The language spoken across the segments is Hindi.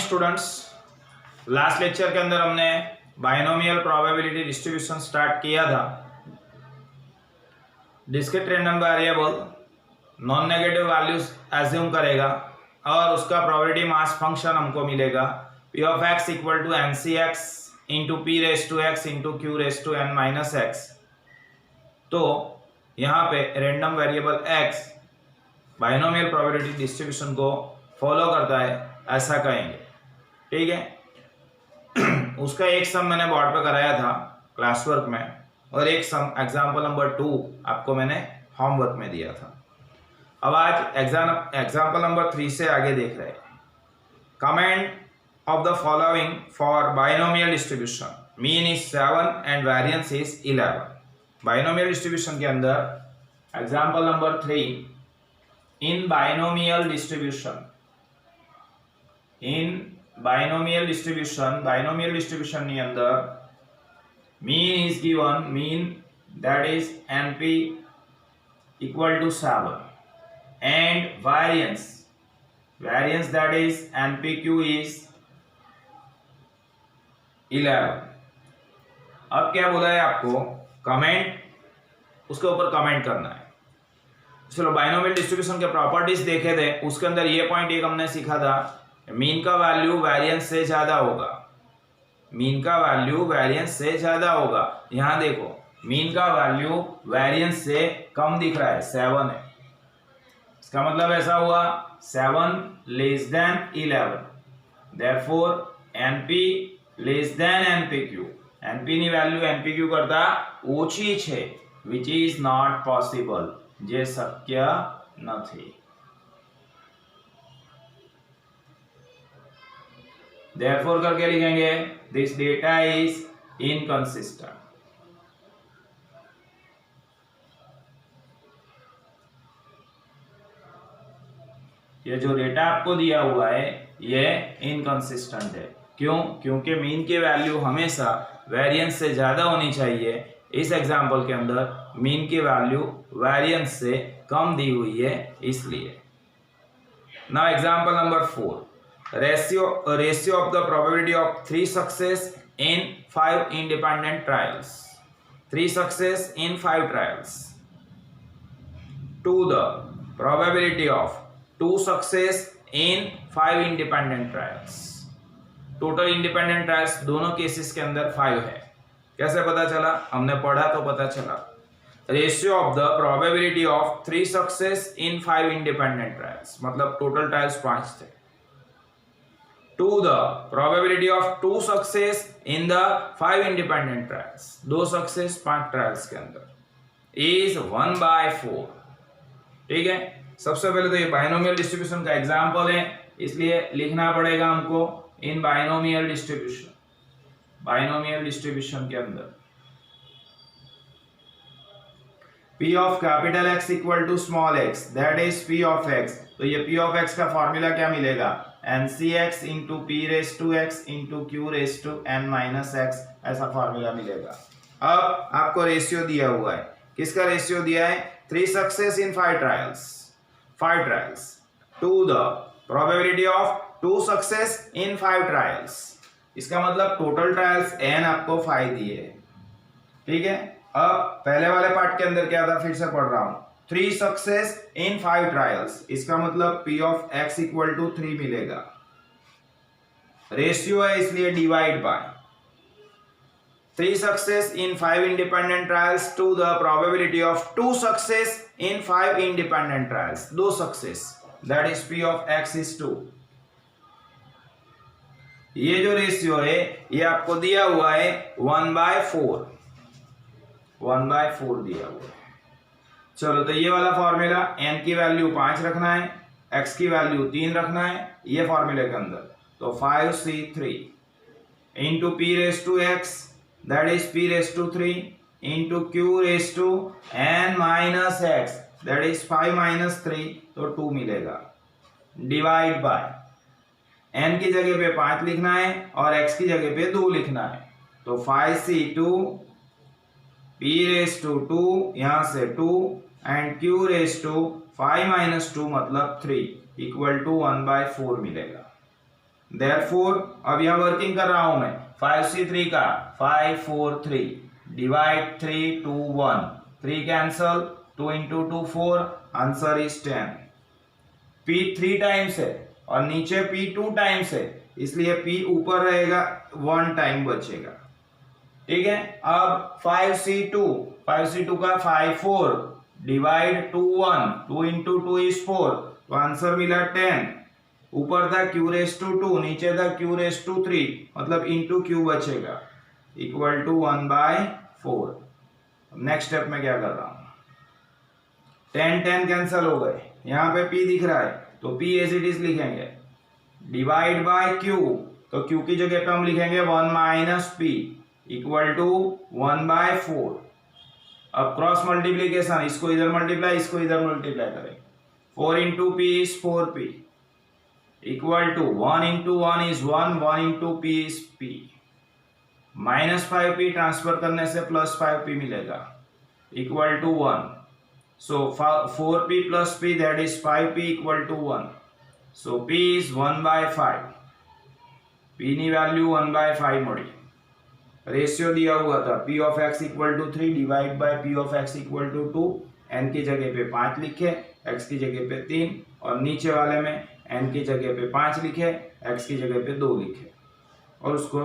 स्टूडेंट्स, लास्ट लेक्चर के अंदर हमने बाइनोमियल प्रोबेबिलिटी डिस्ट्रीब्यूशन स्टार्ट किया था। Discrete random variable non negative values assume करेगा और उसका प्रोबेबिलिटी मास फंक्शन हमको मिलेगा p of x equal to NCx into p raise to x into q raise to n minus x. तो यहाँ पे random variable x binomial probability distribution को फॉलो करता है, ऐसा कहेंगे। ठीक है। उसका एक सम मैंने बोर्ड पे कराया था क्लास वर्क में, और एक सम एग्जाम्पल नंबर 2 आपको मैंने होमवर्क में दिया था। अब आज एग्जाम्पल नंबर 3 से आगे देख रहे हैं। Comment of the following for binomial distribution, mean is 7 and variance is 11। Binomial distribution के अंदर एग्जाम्पल नंबर 3, इन बाइनोमियल डिस्ट्रीब्यूशन, बाइनोमियल डिस्ट्रीब्यूशन ની અંદર mean is given, mean that is NP equal to 7 and variance that is NPQ is 11। अब क्या बोला है आपको, कमेंट, उसके ऊपर कमेंट करना है। चलो बाइनोमियल डिस्ट्रीब्यूशन के प्रॉपर्टीज देखे थे, उसके अंदर ये पॉइंट एक हमने सीखा था, मीन का वैल्यू वेरिएंस से ज्यादा होगा। मीन का वैल्यू वेरिएंस से ज्यादा होगा। यहां देखो, मीन का वैल्यू वेरिएंस से कम दिख रहा है, 7 है। इसका मतलब ऐसा हुआ 7 less than 11, therefore NP less than NPQ। NP ની વેલ્યુ NPQ કરતા ઓછી છે, which is not possible, જે શક્ય નથી। Therefore करके लिखेंगे this data is inconsistent। ये जो डेटा आपको दिया हुआ है ये इनकंसिस्टेंट है। क्यों? क्योंकि मीन की वैल्यू हमेशा वेरिएंस से ज्यादा होनी चाहिए। इस एग्जांपल के अंदर मीन की वैल्यू वेरिएंस से कम दी हुई है, इसलिए। Now example number 4, ratio of the probability of 3 success in 5 independent trials, 3 success in 5 trials to the probability of 2 success in 5 independent trials। Total independent trials दोनों केसेस के अंदर 5 है। कैसे पता चला? हमने पढ़ा तो पता चला। Ratio of the probability of 3 success in 5 independent trials, मतलब टोटल ट्रायल्स 5 थे, to the probability of 2 success in the 5 independent trials, 2 success 5 trials के अंदर, is 1/4। ठीक है। सबसे पहले तो ये बाइनोमियल डिस्ट्रीब्यूशन का एग्जांपल है, इसलिए लिखना पड़ेगा हमको इन बाइनोमियल डिस्ट्रीब्यूशन। बाइनोमियल डिस्ट्रीब्यूशन के अंदर P of capital X equal to small x, that is P of x। तो ये P of x का फॉर्मूला क्या मिलेगा? NCx into p raise to x into q raise to n minus x, ऐसा फॉर्मूला मिलेगा। अब आपको रेशियो दिया हुआ है, किसका रेशियो दिया है? 3 success in 5 trials to the probability of 2 success in 5 trials. इसका मतलब टोटल ट्रायल्स n आपको 5 दिए। ठीक है। अब पहले वाले पार्ट के अंदर क्या था, फिर से पढ़ रहा हूं, 3 सक्सेस इन 5 ट्रायल्स, इसका मतलब P of x equal to 3 मिलेगा। रेशियो है इसलिए divide by 3 success in 5 independent trials to the probability of 2 success in 5 independent trials, 2 success, that is P of x is 2। ये जो रेशियो है ये आपको दिया हुआ है 1/4 दिया हुआ है। चलो तो ये वाला फॉर्मूला, n की वैल्यू 5 रखना है, x की वैल्यू 3 रखना है ये फॉर्मूले के अंदर। तो 5c3 into p raise to x, that is p raise to 3 into q raise to n minus x, that is 5 minus 3, तो 2 मिलेगा। डिवाइड बाय n की जगह पे 5 लिखना है और x की जगह पे 2 लिखना है। तो 5c2 p रेस टू 2, यहां से 2 and q raise to 5 minus 2 मतलब 3 इक्वल टू 1/4 मिलेगा। देयरफॉर अब यहाँ वर्किंग कर रहा हूं मैं 5c3 का 5 4 3 divide 3 2 1 3 cancel 2 into 2 4 answer is 10। p 3 times है और नीचे p 2 टाइम्स है इसलिए p ऊपर रहेगा 1 टाइम बचेगा। ठीक है, अब 5c2 का 5 4 डिवाइड 2 1 2 into 2 is 4 तो आंसर मिला 10। ऊपर था q रेस टू 2 नीचे था q रेस टू 3 मतलब इंटू q बचेगा इक्वल टू 1/4। नेक्स्ट स्टेप में क्या कर रहा हूं 10 10 कैंसल हो गए, यहाँ पे p दिख रहा है तो p एज इट इज लिखेंगे डिवाइड बाय q तो q की जगह पे हम लिखेंगे 1 माइनस p इक्वल टू 1/4। अब क्रॉस मल्टीप्लीकेशन इसको इधर मल्टीप्लाई इसको इधर मल्टीप्लाई करें 4 into p is 4p equal to 1 into 1 is 1 1 into p is p minus 5p transfer करने से प्लस 5p मिलेगा equal to 1। So 4p plus p that is 5p equal to 1 so p is 1/5 p ની વેલ્યુ 1/5 મળી। रेशियो दिया हुआ था p of x equal to 3 divide by p of x equal to 2 n की जगह पे 5 लिखे x की जगह पे 3 और नीचे वाले में n की जगह पे 5 लिखे x की जगह पे 2 लिखे और उसको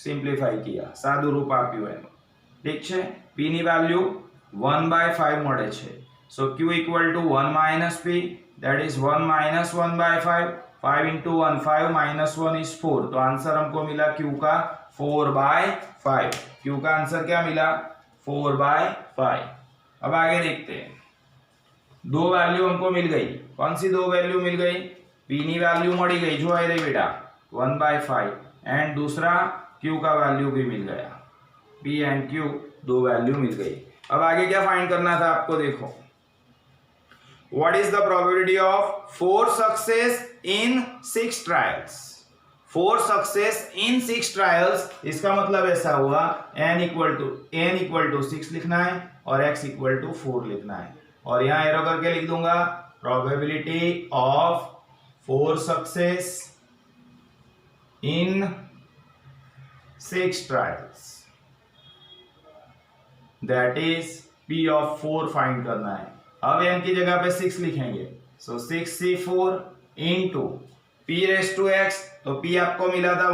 सिंप्लीफाई किया सादू रूप આપ્યું એનું। ઠીક છે, p ની વેલ્યુ 1/5 મળે છે so q equal to 1 minus p that is 1 minus 1/5 5 into 1 5 minus 1 is 4 तो आंसर हमको मिला q का 4/5। q का आंसर क्या मिला 4/5। अब आगे देखते हैं, दो वैल्यू हमको मिल गई। कौन सी दो वैल्यू मिल गई p ની वैल्यू मળી गई जो है रे बेटा 1/5 एंड दूसरा q का वैल्यू भी मिल गया p एंड q दो वैल्यू मिल गई। अब आगे क्या फाइंड करना था आपको, देखो what is the probability of 4 success in 6 trials. 4 success in 6 trials इसका मतलब ऐसा हुआ n इक्वल टू 6 लिखना है और x इक्वल टू 4 लिखना है और यहाँ एरो करके लिख दूंगा probability of 4 success in 6 trials that is p of 4 find करना है। अब n की जगह पे 6 लिखेंगे so 6c4 into p raise to x तो p आपको मिला था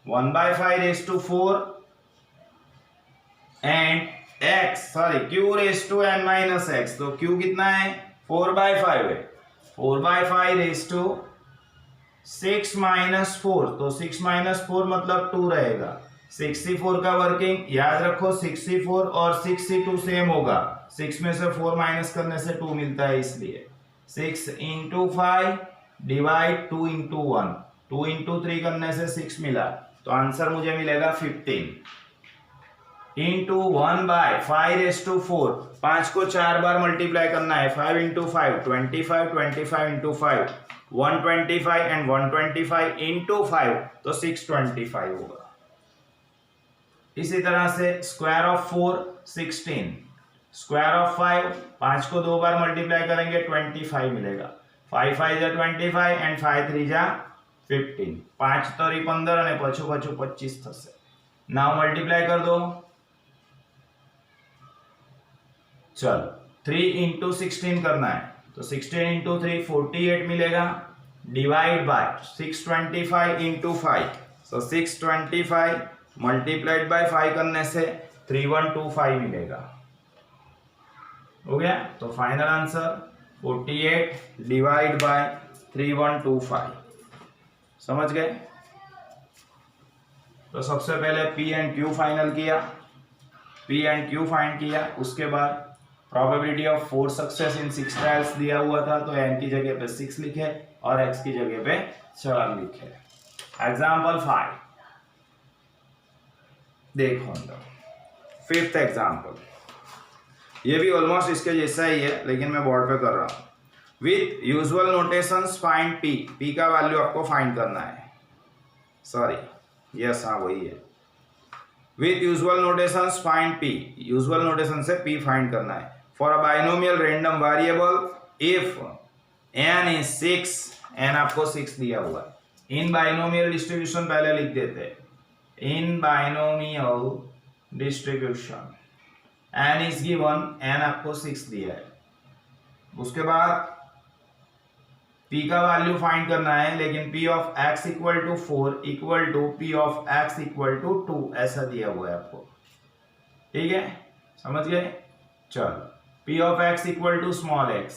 1/5 raise to 4 and q raise to n minus x तो q कितना है 4/5 है 4/5 रेस टू 6 माइनस 4 तो 6 माइनस 4 मतलब 2 रहेगा। 64 का वर्किंग याद रखो 64 और 62 सेम होगा 6 में से 4 माइनस करने से 2 मिलता है इसलिए 6 into 5 डिवाइड 2 into 1 2 into 3 करने से 6 मिला तो आंसर मुझे मिलेगा 15 into 1/5 रेस टू 4 5 को 4 बार मल्टीप्लाई करना है 5 into 5 25 25 into 5 125 एंड 125 into 5 तो 625 होगा। इसी तरह से स्क्वायर ऑफ 4 16 स्क्वायर ऑफ 5 5 को 2 बार मल्टीप्लाई करेंगे 25 मिलेगा 5 5 जा 25 एंड 5 3 जा 15 5 तरी 15 અને પાછું 25 થશે। नाउ मल्टीप्लाई कर दो चलो 3 into 16 करना है तो 16 into 3 48 मिलेगा divide by 625 into 5 so 625 multiplied by 5 करने से 3125 मिलेगा। हो गया तो फाइनल आंसर 48 डिवाइड बाय 3125। समझ गए? तो सबसे पहले p एंड q फाइनल किया, p एंड q फाइंड किया, उसके बाद probability of 4 success in 6 trials दिया हुआ था तो n की जगह पे 6 लिखे और x की जगह पे 4 लिखे। एग्जाम्पल 5 देखो, 5th एग्जाम्पल, ये भी ऑलमोस्ट इसके जैसा ही है लेकिन मैं बोर्ड पे कर रहा हूं। With usual notations find p, p का वैल्यू आपको फाइंड करना है, सॉरी यस हाँ वही है। With usual notations find p, usual notation से p फाइंड करना है। For a binomial random variable if n is 6, n आपको 6 दिया हुआ है, इन बाइनोमियल डिस्ट्रीब्यूशन पहले लिख देते हैं, in binomial distribution n is given, n आपको 6 दिया है। उसके बाद p का वैल्यू फाइंड करना है, लेकिन p of x equal to 4 equal to p of x equal to 2 ऐसा दिया हुआ है आपको। ठीक है, समझ गए? चलो, p of x equal to small x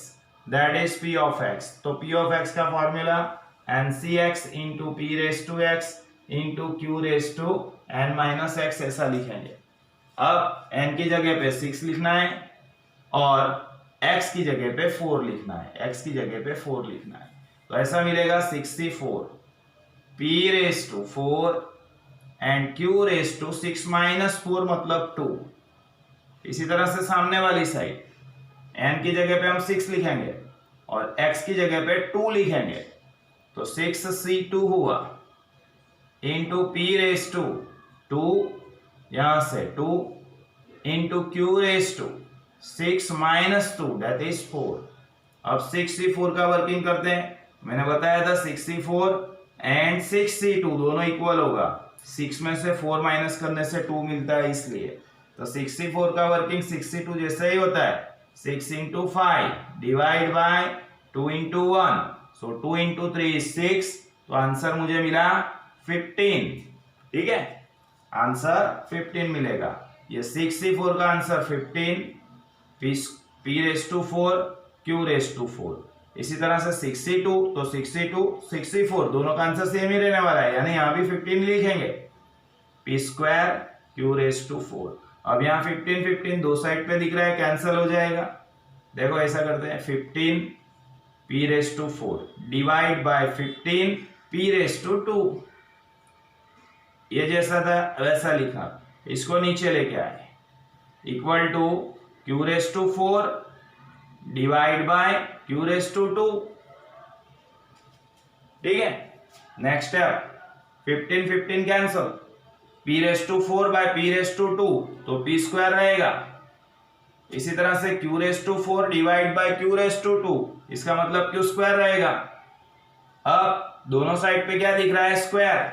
that is p of x। तो p ऑफ x का formula ncx into p raise to x into q raise to n minus x ऐसा लिखेंगे। अब n की जगह पे 6 लिखना है और x की जगह पे 4 लिखना है, x की जगह पे 4 लिखना है। तो ऐसा मिलेगा 64 p raise to 4 and q raise to 6 minus 4 मतलब 2। इसी तरह से सामने वाली साइड n की जगह पे हम 6 लिखेंगे और x की जगह पे 2 लिखेंगे। तो 6c2 हुआ इंटू p रेस टू 2, यहां से 2 into q raise to 6 minus 2 that is 4। अब 64 का वर्किंग करते हैं। मैंने बताया था 64 एंड 6c2 दोनों इक्वल होगा, 6 में से 4 माइनस करने से 2 मिलता है इसलिए। तो 64 का वर्किंग 62 जैसा ही होता है, 6 into 5 divide by 2 into 1, so 2 into 3 is 6। तो आंसर मुझे मिला 15। ठीक है, आंसर 15 मिलेगा। ये 64 का answer 15, p raise to 4 q raise to 4। इसी तरह से 62, तो 62 64 दोनों का आंसर सेम ही रहने वाला है, यानी यहाँ भी 15 लिखेंगे, p square q raise to 4। अब यहाँ 15 15 दो साइड पे दिख रहा है, कैंसिल हो जाएगा। देखो ऐसा करते हैं, 15 p raise to 4 divide by 15 p raise to 2। ये जैसा था वैसा लिखा, इसको नीचे लेके आए, equal to q raise to 4 divide by q raise to 2। ठीक है, next step 15 15 cancel, p raise to 4 by p raise to 2 तो p स्क्वायर रहेगा। इसी तरह से q raise to 4 divide by q raise to 2, इसका मतलब q स्क्वायर रहेगा। अब दोनों साइड पे क्या दिख रहा है? Square,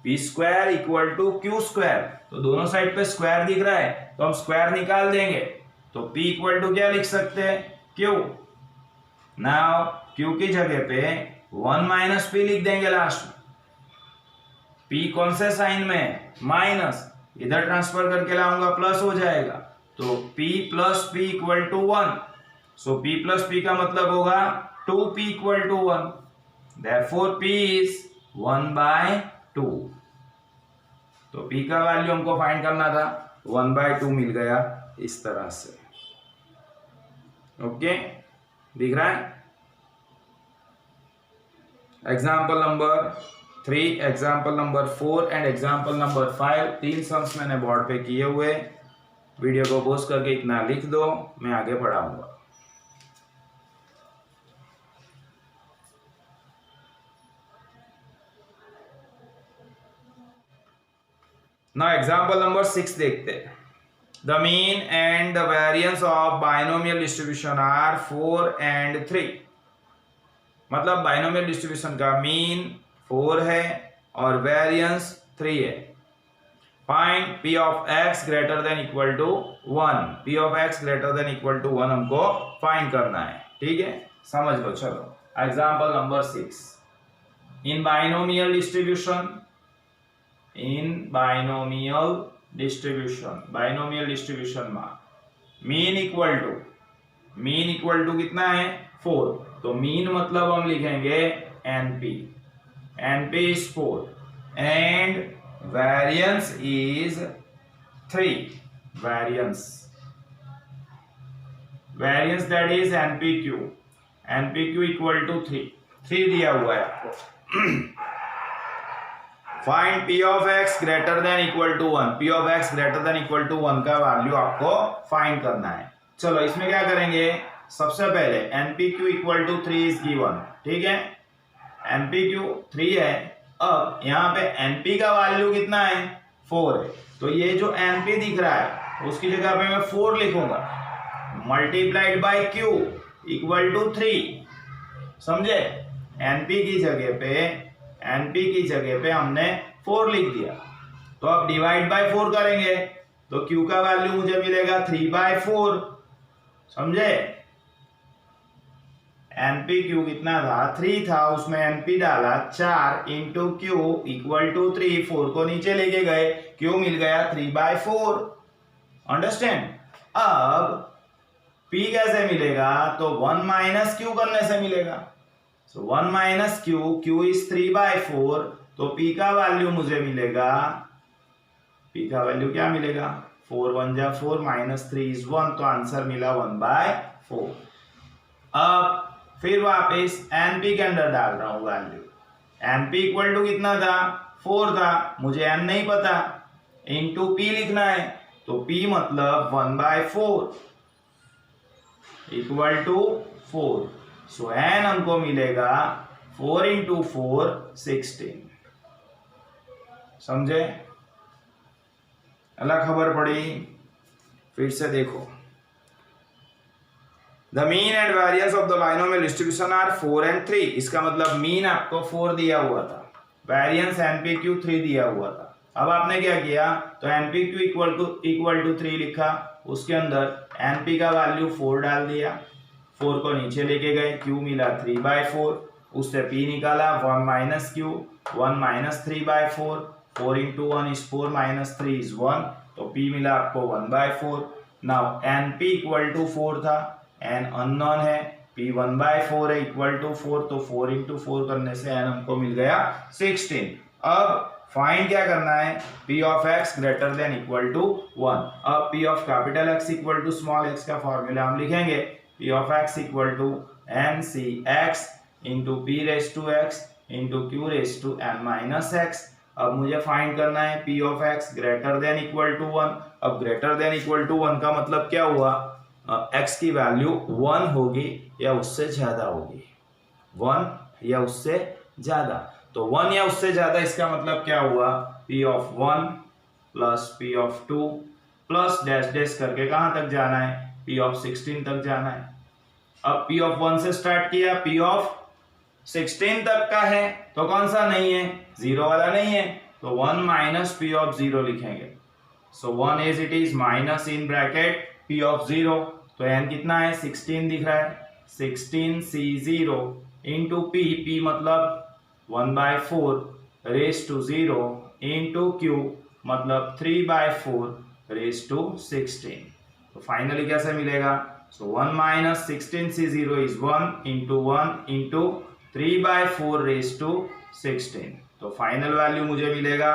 p square equal to q square, तो दोनों साइड पे स्क्वायर दिख रहा है तो हम स्क्वायर निकाल देंगे। तो p इक्वल टू क्या लिख सकते हैं? q। नाउ q की जगह पे 1 माइनस p लिख देंगे लास्ट में। p कौन से साइन में? माइनस, इधर ट्रांसफर करके लाऊंगा प्लस हो जाएगा, तो p plus p equal to 1। So p plus p का मतलब होगा 2p equal to 1, therefore p is 1/2। तो p का वैल्यू हमको फाइंड करना था, 1/2 मिल गया इस तरह से। ओके, दिख रहा है? Example number 3, example number 4 and example number 5 तीन सम्स मैंने बोर्ड पे किए हुए। वीडियो को पॉज करके इतना लिख दो, मैं आगे पढ़ाऊंगा। Now example number 6 देखते हैं। The mean and the variance of binomial distribution are 4 and 3। मतलब binomial distribution का mean 4 है और variance 3 है। Find p of x greater than equal to 1। p of x greater than equal to 1 हमको find करना है। ठीक है, समझ लो। चलो example number 6। In binomial distribution, binomial distribution में मीन इक्वल टू कितना है? 4। तो मीन मतलब हम लिखेंगे np is 4 and variance is 3। Variance that is npq equal to 3 दिया हुआ है आपको। Find p of x greater than equal to 1। p of x greater than equal to 1 का वैल्यू आपको फाइंड करना है। चलो इसमें क्या करेंगे? सबसे पहले npq equal to 3 is given. ठीक है, npq 3 है। अब यहाँ पे np का वैल्यू कितना है? 4 है। तो ये जो np दिख रहा है उसकी जगह पे मैं 4 लिखूंगा, multiplied by q equal to 3। समझे? np की जगह पे NP की जगह पे हमने 4 लिख दिया। तो अब डिवाइड बाय 4 करेंगे तो Q का वैल्यू मुझे मिलेगा 3/4। समझे? NPQ कितना था? 3 था, उसमें NP डाला 4 इंटू Q इक्वल टू 3। 4 को नीचे लेके गए, Q मिल गया 3/4। अंडरस्टैंड? अब P कैसे मिलेगा? तो 1 माइनस Q करने से मिलेगा। So 1 minus Q, Q is 3/4, तो P का वैल्यू मुझे मिलेगा, P का वैल्यू क्या मिलेगा? 4 1 जा 4 माइनस 3 इज 1, तो आंसर मिला 1/4। अब फिर वापस NP के अंदर डाल रहा हूं वैल्यू। NP इक्वल टू कितना था? 4 था, मुझे N नहीं पता, इंटू P लिखना है, तो P मतलब 1/4 इक्वल टू 4। सो N हमको मिलेगा 4 इंटू 4 16। समझे? अल्लाह खबर पड़ी? फिर से देखो, the mean and variance of the binomial distribution are 4 and 3। इसका मतलब मीन आपको 4 दिया हुआ था, वेरियंस NPQ 3 दिया हुआ था। अब आपने क्या किया? तो NPQ इक्वल टू 3 लिखा, उसके अंदर NP का वैल्यू 4 डाल दिया, 4 को नीचे लेके गए, Q मिला 3/4, उससे P निकाला 1 minus Q, 1 minus 3/4, 4 into 1 is 4 minus 3 is 1, तो P मिला आपको 1/4। नाउ NP इक्वल टू 4 था, N अननोन है, P 1/4 है इक्वल टू 4, तो 4 इंटू 4 करने से N हमको मिल गया 16। अब फाइंड क्या करना है? P of x greater than equal to 1। अब P of capital X equal to small x का फॉर्मूला हम लिखेंगे, P of x equal to NCx into P raise to x into Q raise to N minus x। अब मुझे फाइंड करना है P of x greater than equal to 1। अब ग्रेटर देन इक्वल टू 1 का मतलब क्या हुआ? x की वैल्यू 1 होगी या उससे ज्यादा होगी, 1 या उससे ज्यादा। तो 1 या उससे ज्यादा, इसका मतलब क्या हुआ? P of 1 plus P of 2 plus dash dash करके कहां तक जाना है? P ऑफ 16 तक जाना है। अब P ऑफ 1 से स्टार्ट किया, P ऑफ 16 तक का है, तो कौन सा नहीं है? 0 वाला नहीं है, तो 1 माइनस P ऑफ 0 लिखेंगे। So 1 as it is minus in bracket P of 0, तो N कितना है? 16 दिख रहा है, 16C0 इंटू P मतलब 1/4 रेस टू 0 इंटू Q मतलब 3/4 रेस टू 16। तो फाइनली कैसे मिलेगा? So 1 minus 16C0 is 1 into 3/4 raise to 16। तो फाइनल वैल्यू मुझे मिलेगा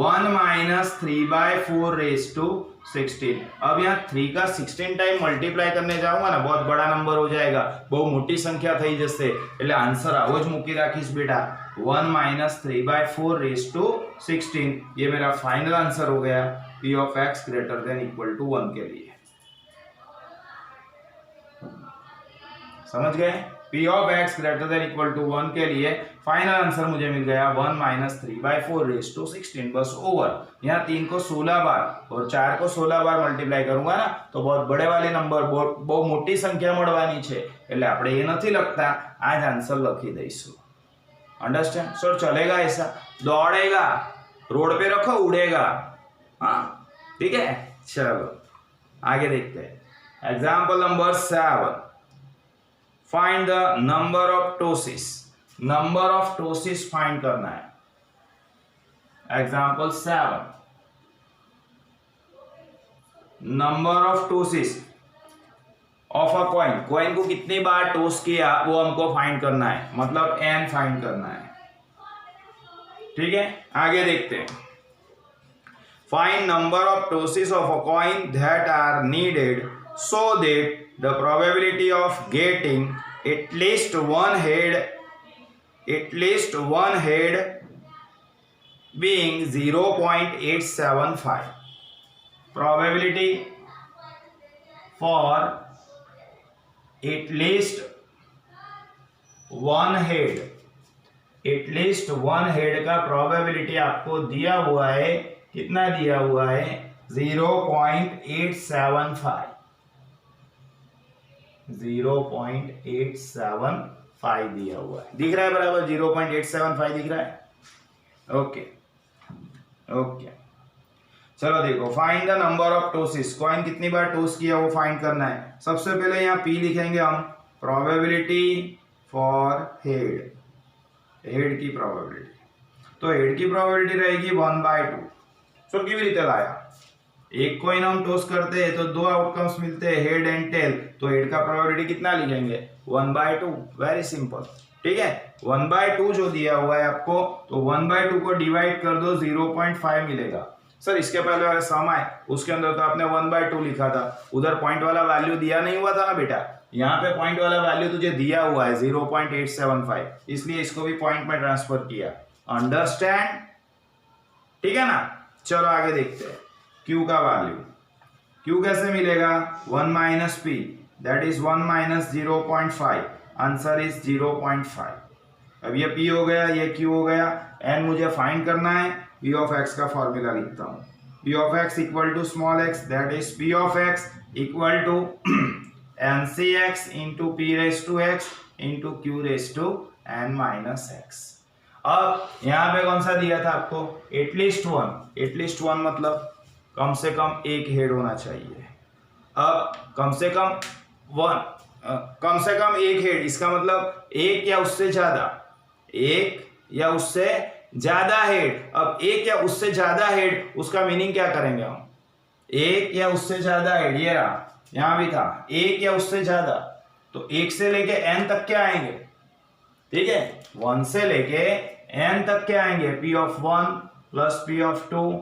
1 माइनस 3/4 रेस टू 16। अब यहाँ 3 का 16 टाइम मल्टीप्लाई करने जाऊंगा ना, बहुत बड़ा नंबर हो जाएगा, बहुत मोटी संख्या थी जैसे, એટલે आंसर आवज मूकी राखीश बेटा 1 माइनस 3/4 रेस टू 16। ये मेरा फाइनल आंसर हो गया P of x greater than equal to 1 के लिए। समझ गए? P of x greater than equal to 1 के लिए फाइनल आंसर मुझे मिल गया 1 माइनस 3/4 रेस टू 16। बस ओवर। यहाँ 3 को 16 बार और 4 को 16 बार मल्टीप्लाई करूंगा ना, तो बहुत बड़े वाले नंबर, बहुत मोटी संख्या મળવાની છે, એટલે આપણે એ નથી લખતા, આ જ આન્સર લખી દઈશું। अंडरस्टैंड? सर चलेगा ऐसा? दौड़ेगा, रोड पे रखो उड़ेगा। हाँ ठीक है, चलो आगे देखते हैं। Example number 7, find the number of ptosis. Number of ptosis find करना है। Example 7, number of tosses of a coin. Coin को कितनी बार टोस किया वो हमको फाइंड करना है, मतलब n फाइंड करना है। ठीक है, आगे देखते हैं। Find number of tosses of a coin that are needed so that the probability of getting at least one head being 0.875. Probability for at least one head का प्रोबेबिलिटी आपको दिया हुआ है, कितना दिया हुआ है? 0.875 दिया हुआ है। दिख रहा है बराबर? 0.875 दिख रहा है। ओके ओके, चलो देखो, find the number of ptosis, coin कितनी बार टोस किया वो फाइंड करना है। सबसे पहले यहाँ पी लिखेंगे हम, प्रोबेबिलिटी फॉर हेड, हेड की प्रोबेबिलिटी, तो हेड की प्रोबेबिलिटी रहेगी 1/2। सो किस रीते लाया, एक कॉइन हम टॉस करते हैं तो दो आउटकम्स मिलते हैं, हेड एंड टेल, तो हेड का प्रोबेबिलिटी कितना लिखेंगे 1/2, वेरी सिंपल। ठीक है, 1/2 जो दिया हुआ है आपको, तो 1/2 को डिवाइड कर दो, 0.5 मिलेगा। सर इसके पहले वाला सम है उसके अंदर तो आपने 1/2 लिखा था, उधर पॉइंट वाला वैल्यू दिया नहीं हुआ था ना बेटा, यहाँ पे पॉइंट वाला वैल्यू तुझे दिया हुआ है 0.875, इसलिए इसको भी पॉइंट में ट्रांसफर किया। अंडरस्टैंड, ठीक है ना। चलो आगे देखते हैं, Q का वैल्यू, Q कैसे मिलेगा, 1 minus P, that is 1 minus 0.5, answer is 0.5। अब ये P हो गया, ये Q हो गया, N मुझे फाइंड करना है, P ऑफ x का फॉर्मूला लिखता हूँ, P of x equal to small x, that is P of x equal to NCx into P raise to x into Q raise to N minus x। अब यहाँ पे कौन सा दिया था आपको, एटलीस्ट वन मतलब कम से कम एक हेड होना चाहिए। अब कम से कम एक हेड, इसका मतलब एक या उससे ज्यादा, एक या उससे ज्यादा हेड। अब एक या उससे ज्यादा हेड, उसका मीनिंग क्या करेंगे हम, एक या उससे ज्यादा हेड, ये रहा, यहां भी था एक या उससे ज्यादा, तो एक से लेके n तक क्या आएंगे, ठीक है, 1 से लेके n तक क्या आएंगे, p of 1 plus p of 2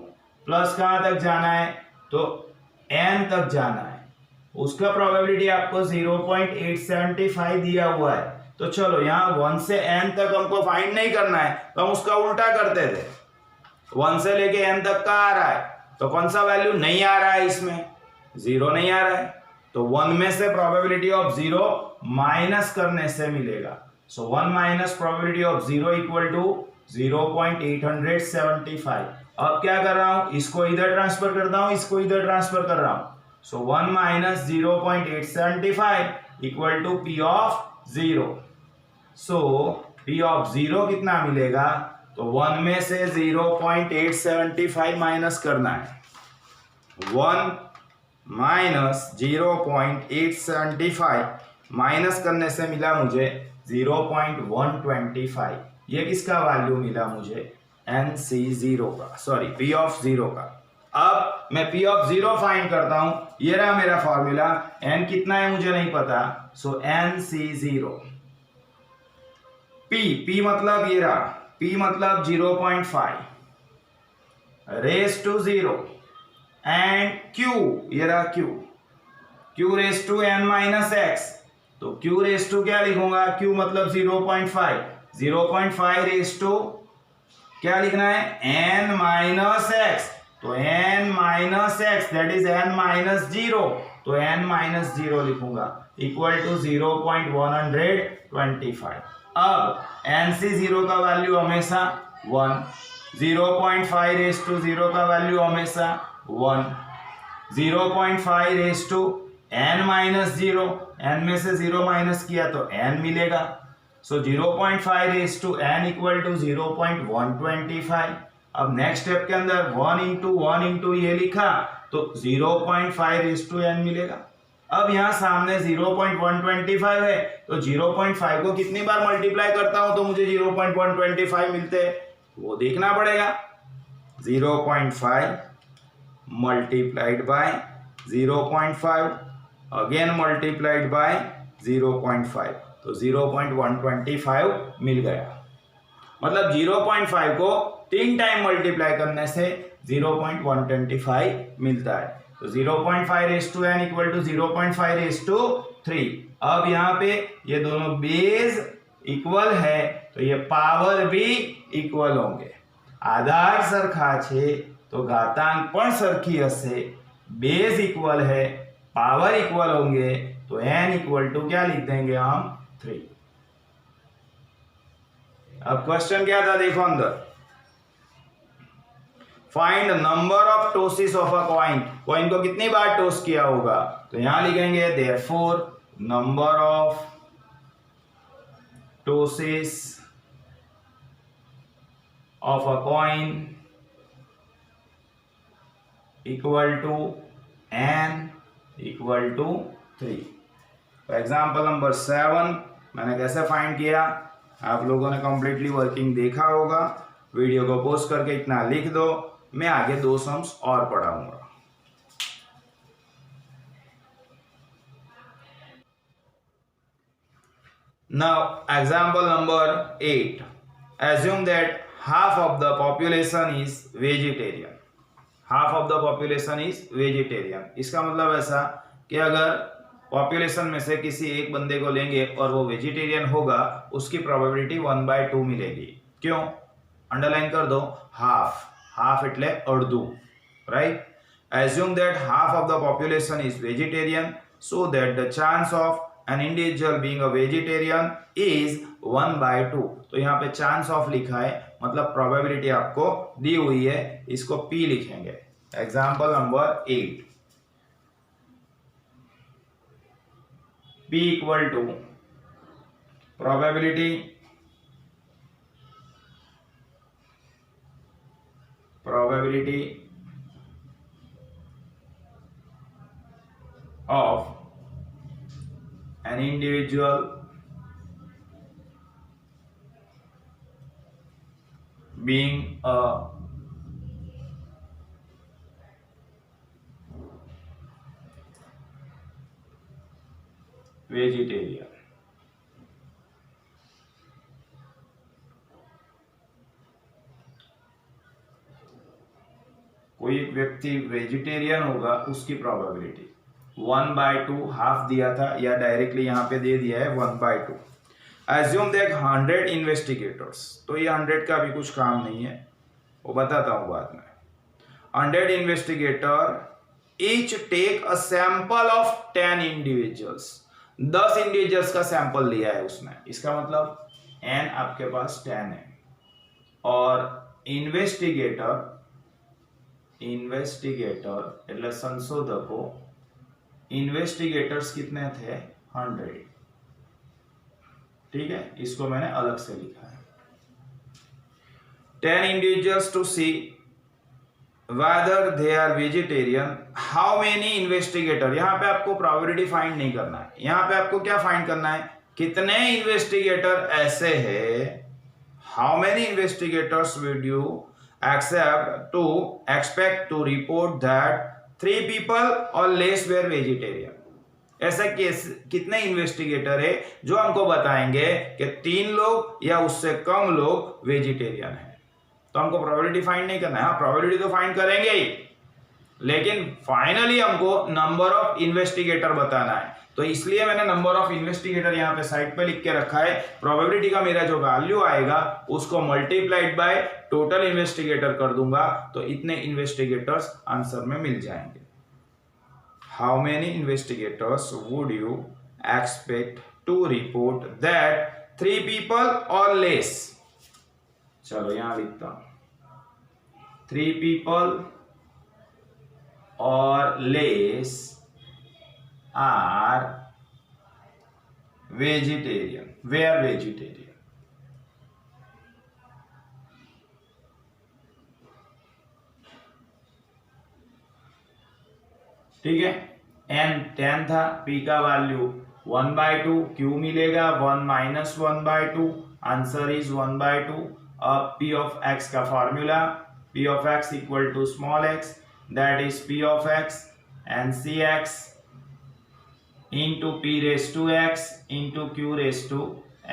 plus कहां तक जाना है, तो n तक जाना है, उसका प्रोबेबिलिटी आपको 0.875 दिया हुआ है। तो चलो यहाँ 1 से n तक हमको फाइंड नहीं करना है, तो हम उसका उल्टा करते थे, 1 से लेके n तक का आ रहा है, तो कौन सा वैल्यू नहीं आ रहा है, इसमें 0 नहीं आ रहा है, तो 1 में से प्रोबेबिलिटी ऑफ 0 माइनस करने से मिलेगा। So 1 minus probability of 0 equal to 0.875। अब क्या कर रहा हूं, इसको इधर ट्रांसफर करता हूं, इसको इधर ट्रांसफर कर रहा हूं, so 1 minus 0.875 equal to P of 0। So P of 0 कितना मिलेगा, तो 1 में से 0.875 माइनस करना है, 1 माइनस 0.875 माइनस करने से मिला मुझे 0.125। ये किसका वैल्यू मिला मुझे, NC0 का, सॉरी P ऑफ 0 का। अब मैं P ऑफ 0 फाइंड करता हूं, ये रहा मेरा फॉर्मूला, N कितना है मुझे नहीं पता, सो NC0, P मतलब ये रहा, P मतलब 0.5 रेस टू 0 एंड Q, ये रहा Q raise to n minus x, तो Q रेस टू क्या लिखूंगा, Q मतलब 0.5 रेस टू क्या लिखना है, n माइनस x, तो n minus x that is n minus 0, तो n माइनस 0 लिखूंगा इक्वल टू 0.125। अब NC0 का वैल्यू हमेशा 1, 0.5 रेस टू 0 का वैल्यू हमेशा 1, 0.5 raise to n minus 0, n में से 0 माइनस किया तो n मिलेगा, so 0.5 raise to n equal to 0.125। अब नेक्स्ट स्टेप के अंदर 1 इंटू ये लिखा, तो 0.5 रेस टू n मिलेगा। अब यहाँ सामने 0.125 है, तो 0.5 को कितनी बार मल्टीप्लाई करता हूं तो मुझे 0.125 मिलते हैं, वो देखना पड़ेगा। 0.5 multiplied by 0.5 again multiplied by 0.5, तो 0.125 मिल गया। मतलब 0.5 को 3 टाइम मल्टीप्लाई करने से 0.125 मिलता है, तो 0.5 raise to n equal to 0.5 raise to 3। अब यहाँ पे ये दोनों बेस इक्वल है, तो ये पावर भी इक्वल होंगे। आधार सरखा छे तो घातांक पण सरखी हशे, बेस इक्वल है, पावर इक्वल होंगे, तो n इक्वल टू क्या लिख देंगे हम 3। अब क्वेश्चन क्या था देखो अंदर, find number of tosses of a coin, coin को कितनी बार टोस किया होगा, तो यहां लिखेंगे therefore number of ptosis of a coin equal to n equal to 3। तो एग्जाम्पल नंबर 7 मैंने कैसे फाइंड किया, आप लोगों ने कंप्लीटली वर्किंग देखा होगा। वीडियो को पॉज करके इतना लिख दो, मैं आगे 2 सम्स और पढ़ाऊंगा। Now example number 8, assume that half of the population is vegetarian। half of the population is vegetarian, इसका मतलब ऐसा कि अगर पॉपुलेशन में से किसी एक बंदे को लेंगे और वो वेजिटेरियन होगा, उसकी प्रोबेबिलिटी 1/2 मिलेगी। क्यों? अंडरलाइन कर दो, हाफ, हाफ એટલે અડધું, right. assume that half of the population is vegetarian so that the chance of an individual being a vegetarian is 1/2। तो यहाँ पे चांस ऑफ लिखा है, मतलब प्रोबेबिलिटी आपको दी हुई है, इसको P लिखेंगे। Example number 8, P equal to probability of an individual being a vegetarian। कोई एक व्यक्ति वेजिटेरियन होगा, उसकी प्रोबेबिलिटी 1/2 हाफ दिया था, या डायरेक्टली यहाँ पे दे दिया है 1/2। एज्यूम दैट 100 इन्वेस्टिगेटर्स, तो ये 100 का भी कुछ काम नहीं है, वो बताता हूँ बाद में। 100 investigator each take a sample of 10 individuals, 10 individuals का सैंपल लिया है उसने, इसका मतलब n आपके पास 10 है। और इन्वेस्टिगेटर એટલે संशोधको, इन्वेस्टिगेटर्स कितने थे? 100। ठीक है, इसको मैंने अलग से लिखा है। 10 individuals to see whether they are vegetarian। how many investigator, यहाँ पे आपको प्रोबेबिलिटी फाइंड नहीं करना है, यहाँ पे आपको क्या फाइंड करना है? कितने इन्वेस्टिगेटर ऐसे हैं, how many investigators would you expect to report that 3 people or less were vegetarian। ऐसा कितने इन्वेस्टिगेटर है जो हमको बताएंगे कि 3 लोग या उससे कम लोग वेजिटेरियन है। तो हमको प्रोबेबिलिटी फाइंड नहीं करना है, हाँ प्रोबेबिलिटी तो फाइंड करेंगे ही, लेकिन फाइनली हमको नंबर ऑफ इन्वेस्टिगेटर बताना है। तो इसलिए मैंने नंबर ऑफ इन्वेस्टिगेटर यहाँ पे साइड पे लिख के रखा है। प्रोबेबिलिटी का मेरा जो वैल्यू आएगा उसको मल्टीप्लाइड बाय टोटल इन्वेस्टिगेटर कर दूंगा, तो इतने इन्वेस्टिगेटर्स आंसर में मिल जाएंगे। How many investigators would you expect to report that 3 people or less. चलो यहां लिखता हूं, 3 people or less are vegetarian, वे आर वेजिटेरियन। ठीक है, n 10 था, p का वैल्यू 1/2, q मिलेगा 1 - 1/2, आंसर इज 1/2। अब p of x का formula, p of x equal to small x, that is p of x and cx into p raised to x into q raised to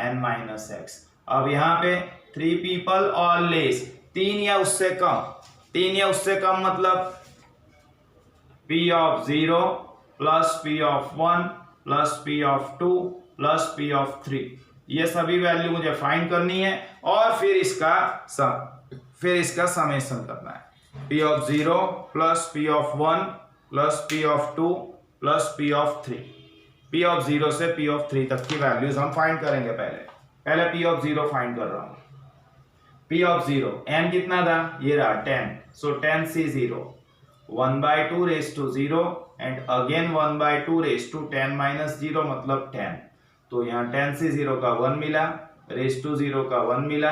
n minus x। अब यहाँ पे 3 पीपल और लेस, 3 या उससे कम, 3 या उससे कम मतलब p of 0 plus p of 1 plus p of 2 plus p of 3, ये सभी वैल्यू मुझे फाइंड करनी है और फिर इसका समेशन करना है। p of 0 plus p of 1 plus p of 2 plus p of 3, p of 0 से p of 3 तक की वैल्यूज हम फाइंड करेंगे। पहले p of 0 फाइंड कर रहा हूं। p of 0 n कितना था? ये रहा 10, so 10 से 0, 1/2 raised to 0 and again 1/2 raised to 10 minus 0 मतलब 10। तो यहाँ 10 से 0 का 1 मिला, raised to 0 का 1 मिला,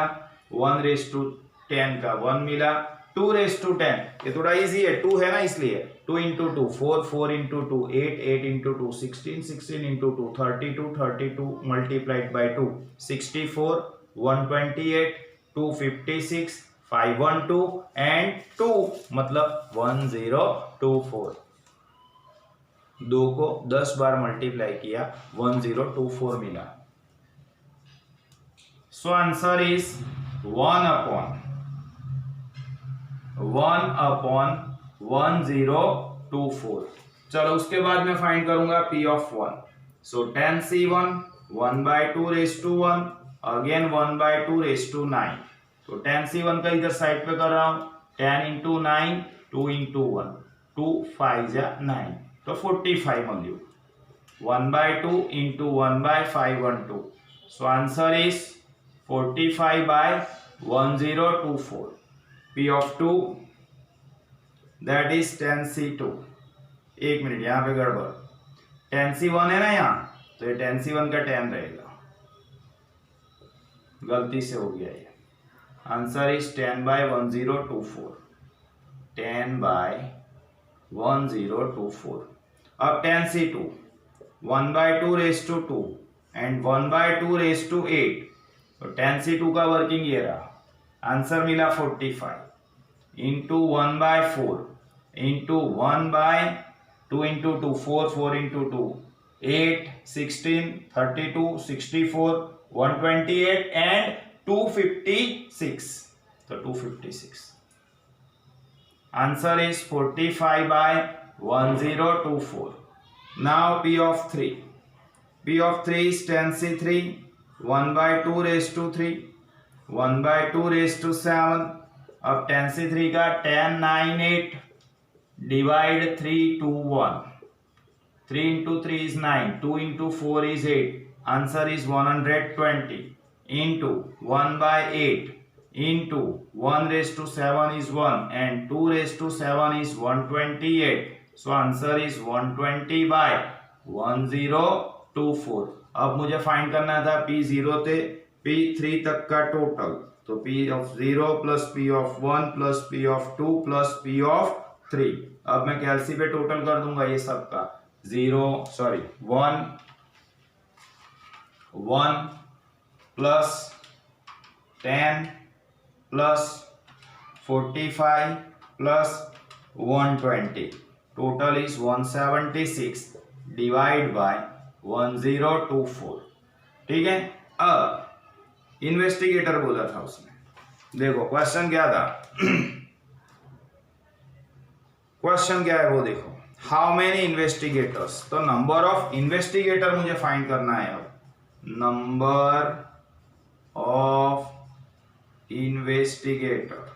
1 raised to 10 का 1 मिला। 2^10 ये थोड़ा इजी है, 2 है ना इसलिए 2 into 2 4, 4 into 2 8, 8 into 2 16, 16 into 2 32, 32 multiplied by 2 64, 128, 256, 512 and 2 मतलब 1024। 2 को 10 बार मल्टीप्लाई किया 1024 मिला। सो आंसर इज 1/1024। चलो उसके बाद मैं फाइंड करूंगा P of 1। So 10C1 1/2^1 again 1/2^9। तो 10C1 का इधर साइड पे कर रहा हूं 10 इंटू 9 2 इंटू 1 2 5 9 तो 45 value 1/2 into 1/512। So answer is 45/1024। P of 2 that is 10C2। एक मिनट यहाँ पे गड़बड़ 10C1 है ना यहाँ, तो ये 10C1 का 10 रहेगा, गलती से हो गया ये। Answer is 10/1024। 10/1024। अब 10C2 1/2^2 एंड 1/2^8। तो 10C2 का वर्किंग ये रहा, आंसर मिला 45 into 1/4 into 1/2 into 2 4, 4 into 2 8, 16, 32, 64, 128 and 256। तो 256 answer is 45/1024। Now P of 3। P of 3 is 10C3 1/2^3 1/2^7। अब 10C3 का 10 9 8 divide 3 2 1 3 into 3 is 9 2 into 4 is 8 answer is 120 into 1/8 into 1^7 is 1 and 2^7 is 128। so answer is 120/1024। अब मुझे फाइंड करना था P0 से P3 तक का टोटल, तो P of 0 plus P of 1 plus P of 2 plus P of 3। अब मैं कैलसी पे टोटल कर दूंगा ये सब का 1 plus 10 plus 45 plus 120 total is 176 divide by 1024। ठीक है। अब इन्वेस्टिगेटर बोला था उसने, देखो क्वेश्चन क्या था क्वेश्चन क्या है वो देखो, हाउ मेनी इन्वेस्टिगेटर्स। तो नंबर ऑफ इन्वेस्टिगेटर मुझे फाइंड करना है। अब नंबर ऑफ इन्वेस्टिगेटर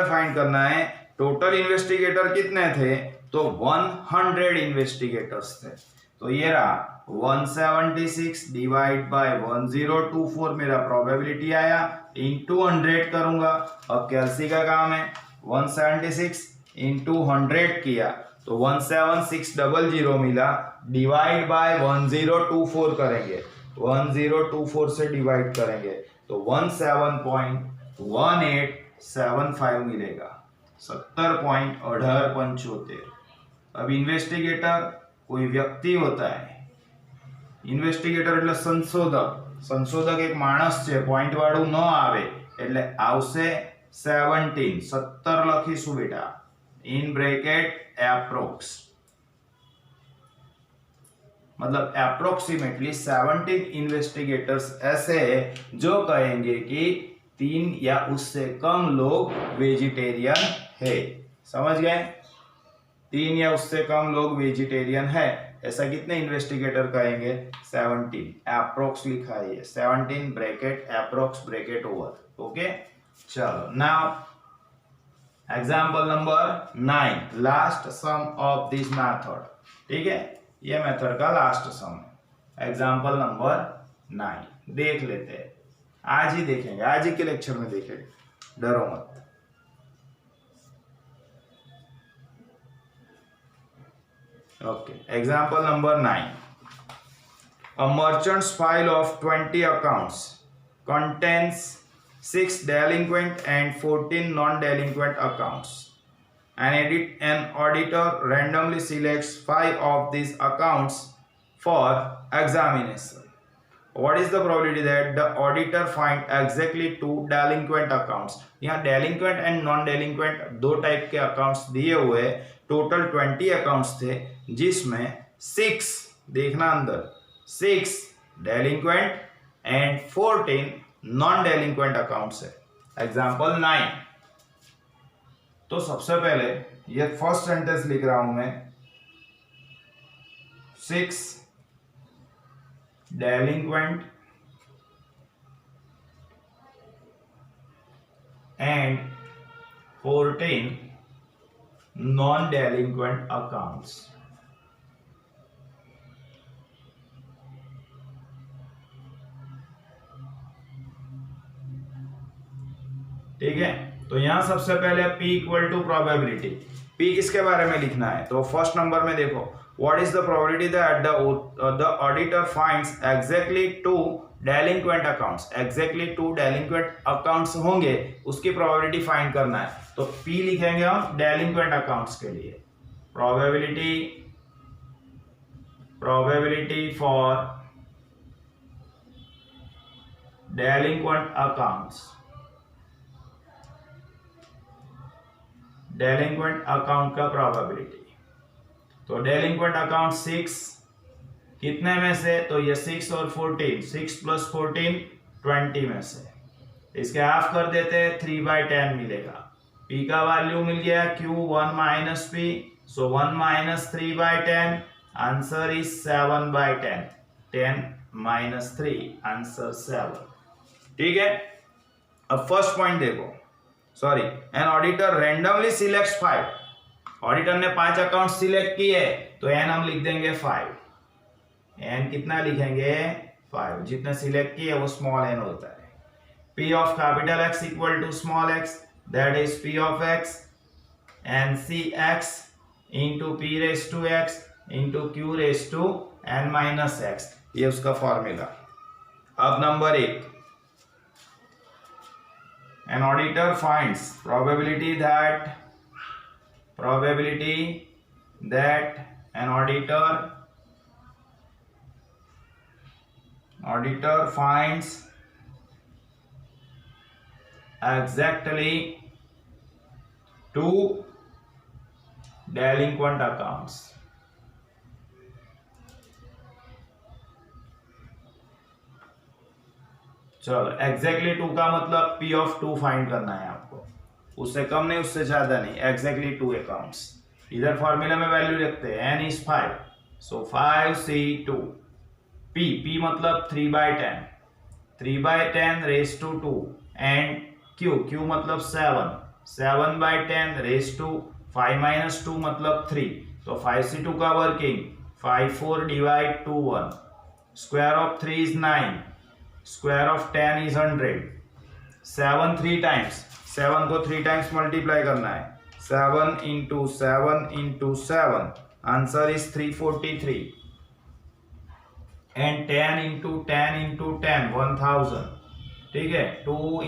फाइंड करना है। टोटल इन्वेस्टिगेटर कितने थे, तो 100 इन्वेस्टिगेटर्स थे। तो ये रहा 176 डिवाइड बाय 1024 मेरा प्रोबेबिलिटी आया, इंटू 100 करूंगा। अब कैलसी का काम है, 176 इंटू 100 किया तो 17600 मिला, डिवाइड बाय 1024 करेंगे, 1024 से डिवाइड करेंगे तो 17.1875 मिलेगा, 70.1875। अब इन्वेस्टिगेटर कोई व्यक्ति होता है, ઇન્વેસ્ટિગેટર એટલે સંશોધક એક માણસ છે, પોઈન્ટ વાળું ન આવે એટલે આવશે 17 લખીશું બેટા ઇન બ્રેકેટ એપ્રોક્સ, मतलब अप्रोक्सीमेटली 17 इन्वेस्टिगेटर्स ऐसे हैं जो कहेंगे कि 3 या उससे कम लोग वेजिटेरियन है। समझ गए, 3 या उससे कम लोग वेजिटेरियन है, ऐसा कितने इन्वेस्टिगेटर कहेंगे, 17। अप्रोक्स लिखा है 17 bracket approx bracket over. Okay चलो now example number 9, last sum of this method. ठीक है, ये मेथड का लास्ट सम है। एग्जांपल नंबर 9 देख लेते हैं, आज ही देखेंगे, आज ही के लेक्चर में देखेंगे, डरो मत। Okay example number 9, A merchant's file of 20 accounts contains 6 delinquent and 14 non-delinquent accounts. An auditor randomly selects 5 of these accounts for examination. What is the probability that the auditor find exactly 2 delinquent accounts? यहाँ delinquent and non-delinquent दो टाइप के अकाउंट्स दिए हुए, टोटल 20 अकाउंट्स थे जिसमें 6, देखना अंदर, 6 delinquent and 14 non-delinquent अकाउंट्स है. एग्जाम्पल 9. तो सबसे पहले ये फर्स्ट सेंटेंस लिख रहा हूं मैं, 6 delinquent and 14 non-delinquent accounts. ठीक है, तो यहां सबसे पहले P equal to probability. P किसके बारे में लिखना है? तो फर्स्ट नंबर में देखो, what is the probability that the auditor finds exactly 2 delinquent accounts? exactly 2 delinquent accounts होंगे, उसकी probability फाइंड करना है. तो P लिखेंगे हम delinquent accounts के लिए. probability for delinquent accounts. Delinquent account का प्रोबेबिलिटी. तो डेलिंक्वेंट अकाउंट 6 कितने में से? तो ये 6 और 14, 6 + 14 20 में से. इसके हाफ कर देते हैं, 3/10 मिलेगा. P का वैल्यू मिल गया Q 1 - P, so 1 - 3/10, answer is 7/10. 10 - 3, answer 7. ठीक है, अब फर्स्ट पॉइंट देखो. Sorry, an auditor randomly selects 5. Auditor ने 5 अकाउंट सिलेक्ट किए, तो एन हम लिख देंगे 5. एन कितना लिखेंगे? 5. जितने सिलेक्ट किए वो स्मॉल एन होता है. P of capital X equal to small x, that is P of x and CX into P⁻x into Q⁻n-x. ये उसका फॉर्मूला. अब number 1, an auditor finds probability that an auditor finds exactly 2 delinquent accounts. चलो, एग्जैक्टली 2 का मतलब P ऑफ 2 फाइंड करना है आपको, उससे कम नहीं उससे ज्यादा नहीं, एग्जैक्टली 2 अकाउंट्स. इधर फॉर्मूला में वैल्यू रखते हैं, n is 5, so 5C2. P मतलब 3/10, 3/10 रेज टू 2 एंड Q मतलब 7, 7/10 रेज टू 5 - 2 मतलब 3. तो 5C2 का working 5 4 divide 2 1, square of 3 is 9, square of 10 is 100. 7 3 times, 7 को 3 टाइम्स मल्टीप्लाई करना है. 7 × 7 × 7, आंसर इज 343. एंड 10 × 10 × 10 1000. ठीक है, 2 ×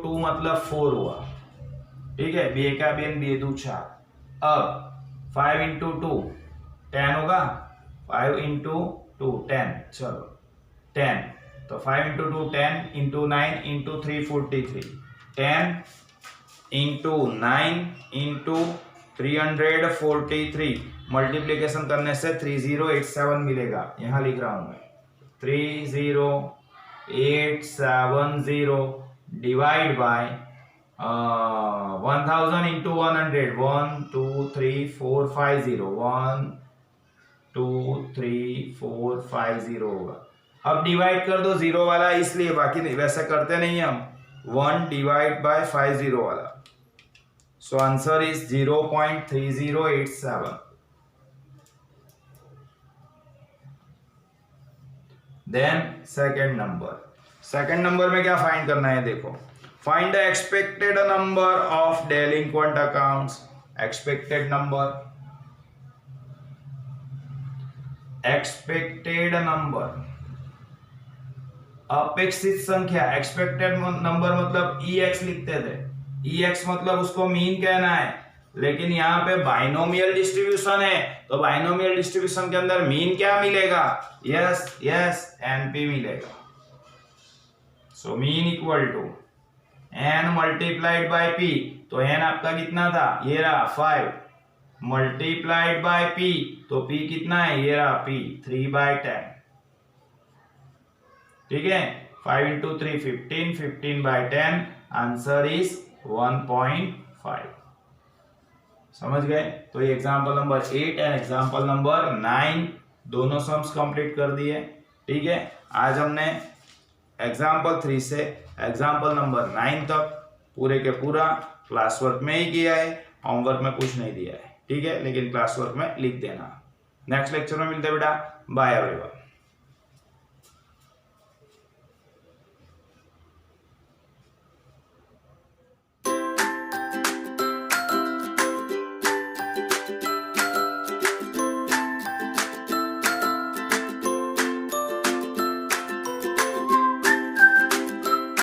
2 मतलब 4 हुआ. ठीक है, बी का बेन बी 2 4. अब 5 × 2 10 होगा, 5 × 2 10. चलो 10, तो 5 × 2 10 × 9 × 343. 10 × 9 × 343 मल्टीप्लीकेशन करने से 3087 मिलेगा. यहां लिख रहा हूं मैं 30870 डिवाइड बाय 1000 × 100. 1 2 3 4 5 0, 1 2 3 4 5 0 होगा. अब डिवाइड कर दो जीरो वाला, इसलिए, बाकी नहीं, वैसे करते नहीं हम. 1 डिवाइड बाय 50 वाला, so answer is 0.3087. Then second number में क्या फाइंड करना है? देखो, find the expected number of delinquent accounts. Expected number expected number, अपेक्षित संख्या, एक्सपेक्टेड नंबर मतलब EX लिखते थे, EX मतलब उसको मीन कहना है, लेकिन यहाँ पे बाइनोमियल डिस्ट्रीब्यूशन है, तो बाइनोमियल डिस्ट्रीब्यूशन के अंदर मीन क्या मिलेगा, यस यस NP मिलेगा। So mean equal to n multiplied by p, तो n आपका कितना था, ये रहा 5 मल्टीप्लाइड बाय p, तो p कितना है, ये रहा p 3/10, ठीक है। 5 into 3 15, 15/10, आंसर इज 1.5। समझ गए। तो ये example number 8 and example number 9 दोनों सम्स कंप्लीट कर दिए, ठीक है। आज हमने एग्जांपल 3 से एग्जांपल नंबर 9 तक पूरे के पूरा क्लास वर्क में ही किया है, होमवर्क में कुछ नहीं दिया है, ठीक है, लेकिन क्लास वर्क में लिख देना। नेक्स्ट लेक्चर में मिलते हैं बेटा, बाय एवरीवन।